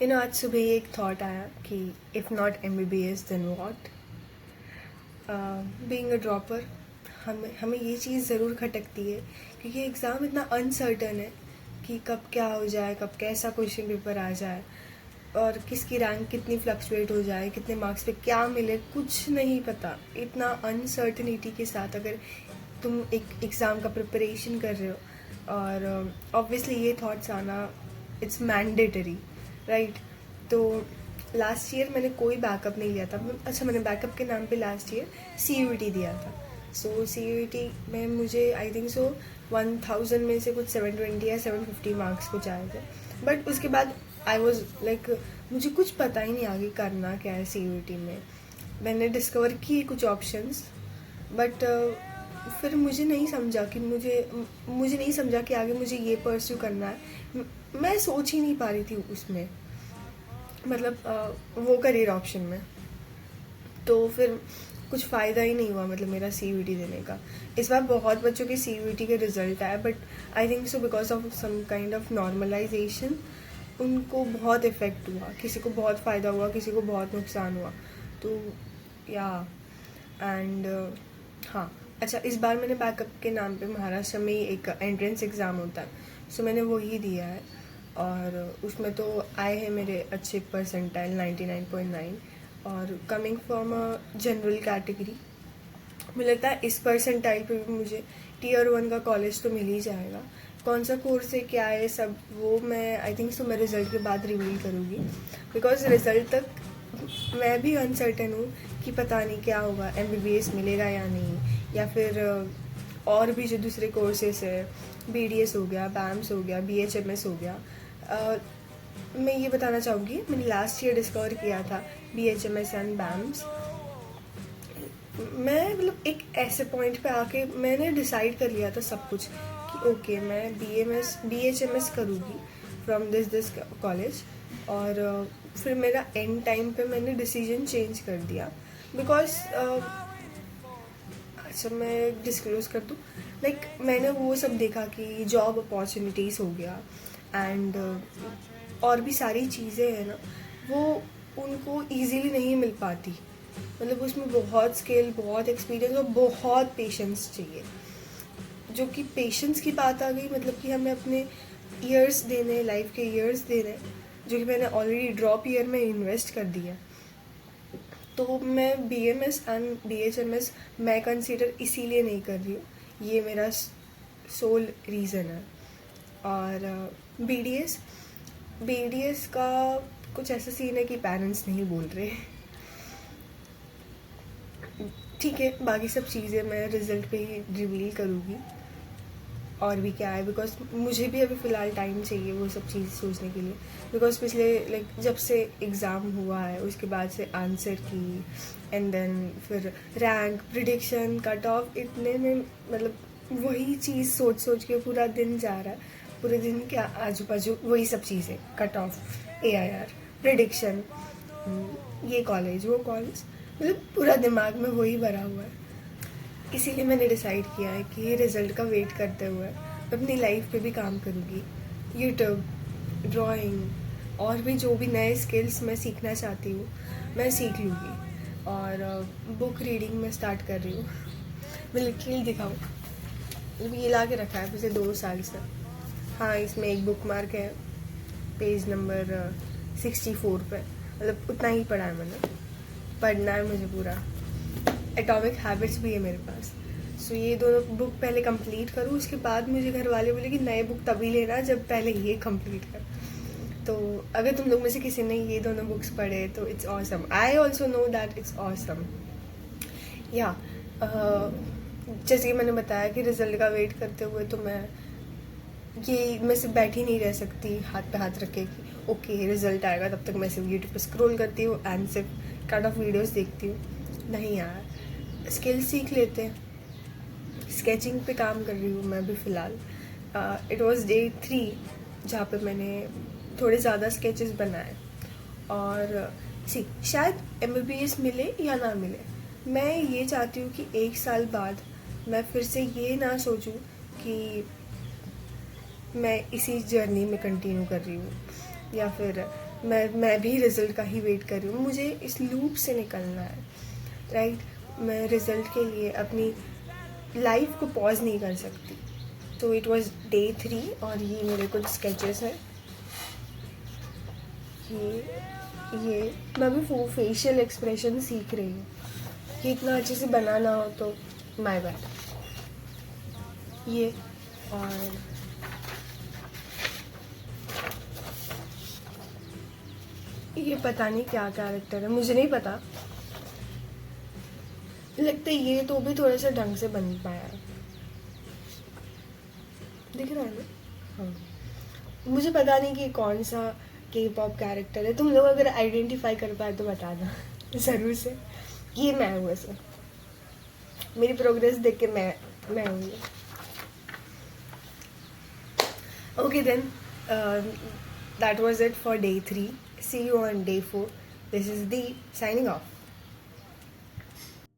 आज सुबह ही एक थॉट आया कि if not MBBS then what. Being a dropper हमें हमें ये चीज़ ज़रूर खटकती है, क्योंकि एग्ज़ाम इतना अनसर्टन है कि कब क्या हो जाए, कब कैसा क्वेश्चन पेपर आ जाए और किसकी रैंक कितनी फ्लक्चुएट हो जाए, कितने मार्क्स पे क्या मिले, कुछ नहीं पता। इतना अनसर्टनिटी के साथ अगर तुम एक एग्ज़ाम का प्रिपरेशन कर रहे हो और ऑब्वियसली ये थॉट्स आना इट्स मैंडेटरी, राइट। तो लास्ट ईयर मैंने कोई बैकअप नहीं लिया था। अच्छा, मैंने बैकअप के नाम पे लास्ट ईयर CUET दिया था। सो CUET में मुझे आई थिंक सो 1000 में से कुछ 720 या 750 मार्क्स कुछ आए थे। बट उसके बाद आई वॉज लाइक मुझे कुछ पता ही नहीं आगे करना क्या है CUET में। मैंने डिस्कवर किए कुछ ऑप्शंस, बट फिर मुझे नहीं समझा कि मुझे नहीं समझा कि आगे मुझे ये परस्यू करना है। मैं सोच ही नहीं पा रही थी उसमें, मतलब वो करियर ऑप्शन में। तो फिर कुछ फ़ायदा ही नहीं हुआ, मतलब मेरा CUET देने का। इस बार बहुत बच्चों के CUET के रिज़ल्ट आए, but I think so because of some kind of normalization उनको बहुत इफ़ेक्ट हुआ। किसी को बहुत फ़ायदा हुआ, किसी को बहुत नुकसान हुआ। तो या एंड हाँ, अच्छा, इस बार मैंने बैकअप के नाम पे महाराष्ट्र में एक एंट्रेंस एग्ज़ाम होता है, सो मैंने वही दिया है और उसमें तो आए हैं मेरे अच्छे परसेंटाइल 99.9। और coming from a general category, मुझे लगता है इस परसेंटाइल पे भी मुझे Tier 1 का कॉलेज तो मिल ही जाएगा। कौन सा कोर्स है, क्या है, सब वो मैं आई थिंक सो मैं रिज़ल्ट के बाद रिवील करूँगी, बिकॉज रिज़ल्ट तक मैं भी अनसर्टेन हूँ कि पता नहीं क्या होगा, MBBS मिलेगा या नहीं, या फिर और भी जो दूसरे कोर्सेस है, BDS हो गया, BAMS हो गया, BHMS हो गया। मैं ये बताना चाहूँगी, मैंने लास्ट ईयर डिस्कवर किया था BHMS एंड BAMS। मैं मतलब एक ऐसे पॉइंट पे आके मैंने डिसाइड कर लिया था सब कुछ कि ओके, मैं BHMS करूँगी फ्रॉम दिस कॉलेज। और फिर मेरा एंड टाइम पे मैंने डिसीजन चेंज कर दिया, बिकॉज अच्छा, मैं डिस्क्लोज कर दूँ, लाइक मैंने वो सब देखा कि जॉब अपॉर्चुनिटीज़ हो गया एंड और भी सारी चीज़ें हैं ना, वो उनको इजीली नहीं मिल पाती। मतलब उसमें बहुत स्किल, बहुत एक्सपीरियंस और बहुत पेशेंस चाहिए। जो कि पेशेंस की बात आ गई, मतलब कि हमें अपने ईयर्स देने, लाइफ के ईयर्स देने, जो कि मैंने ऑलरेडी ड्रॉप ईयर में इन्वेस्ट कर दिया। तो मैं BMS एंड BHMS मैं कंसीडर इसीलिए नहीं कर रही हूँ, ये मेरा सोल रीज़न है। और BDS का कुछ ऐसा सीन है कि पेरेंट्स नहीं बोल रहे। ठीक है, बाकी सब चीज़ें मैं रिज़ल्ट पे ही रिवील करूँगी और भी क्या है, बिकॉज मुझे भी अभी फ़िलहाल टाइम चाहिए वो सब चीज़ सोचने के लिए। बिकॉज पिछले लाइक जब से एग्ज़ाम हुआ है उसके बाद से आंसर की एंड देन फिर रैंक प्रिडिक्शन कट ऑफ, इतने में मतलब वही चीज़ सोच सोच के पूरा दिन जा रहा है। पूरे दिन क्या आजू बाजू वही सब चीज़ें, कट ऑफ, AIR, प्रिडिक्शन, ये कॉलेज वो कॉलेज, मतलब पूरा दिमाग में वही भरा हुआ है। इसीलिए मैंने डिसाइड किया है कि रिज़ल्ट का वेट करते हुए मैं अपनी लाइफ पे भी काम करूँगी। यूट्यूब, ड्राइंग और भी जो भी नए स्किल्स मैं सीखना चाहती हूँ मैं सीख लूँगी। और बुक रीडिंग में स्टार्ट कर रही हूँ। मैं लिटरली दिखाऊँ, मतलब ये ला के रखा है पिछले 2 साल से। हाँ, इसमें एक बुक मार्क है पेज नंबर 64 पे, मतलब उतना ही पढ़ा है मैंने। पढ़ना है मुझे पूरा। एटॉमिक हैबिट्स भी है मेरे पास। सो ये दोनों बुक पहले कंप्लीट करूँ, उसके बाद मुझे घर वाले बोले कि नए बुक तभी लेना जब पहले ये कंप्लीट कर। तो अगर तुम लोग में से किसी ने ये दोनों बुक्स पढ़े तो it's awesome. I also know that it's awesome. या जैसे कि मैंने बताया कि रिज़ल्ट का वेट करते हुए तो मैं सिर्फ बैठी नहीं रह सकती हाथ पे हाथ रख के कि ओके रिज़ल्ट आएगा तब तक मैं सिर्फ यूट्यूब पर स्क्रॉल करती हूँ एंड सिर्फ काइंड ऑफ वीडियोस देखती हूँ। नहीं यार, स्किल सीख लेते हैं। स्केचिंग पे काम कर रही हूँ मैं भी फ़िलहाल। इट वाज Day 3 जहाँ पे मैंने थोड़े ज़्यादा स्केचेस बनाए। और शायद MBBS मिले या ना मिले, मैं ये चाहती हूँ कि 1 साल बाद मैं फिर से ये ना सोचूं कि मैं इसी जर्नी में कंटिन्यू कर रही हूँ, या फिर मैं भी रिज़ल्ट का ही वेट कर रही हूँ, मुझे इस लूप से निकलना है, राइट। मैं रिज़ल्ट के लिए अपनी लाइफ को पॉज नहीं कर सकती। तो इट वाज डे 3 और ये मेरे कुछ स्केचेस हैं। ये मैं अभी फेशियल एक्सप्रेशन सीख रही हूँ कि इतना अच्छे से बनाना हो तो माय बैड। ये और ये पता नहीं क्या कैरेक्टर है, मुझे नहीं पता, लगता है ये तो भी थोड़ा सा ढंग से बन पाया है, दिख रहा है ना? हाँ, मुझे पता नहीं कि कौन सा के पॉप कैरेक्टर है। तुम लोग अगर आइडेंटिफाई कर पाए तो बताना ज़रूर से। ये मैं हूँ ऐसा, मेरी प्रोग्रेस देख के मैं हूँ ये। Okay then, that was it for day 3. See you on day 4. This is Deep signing off.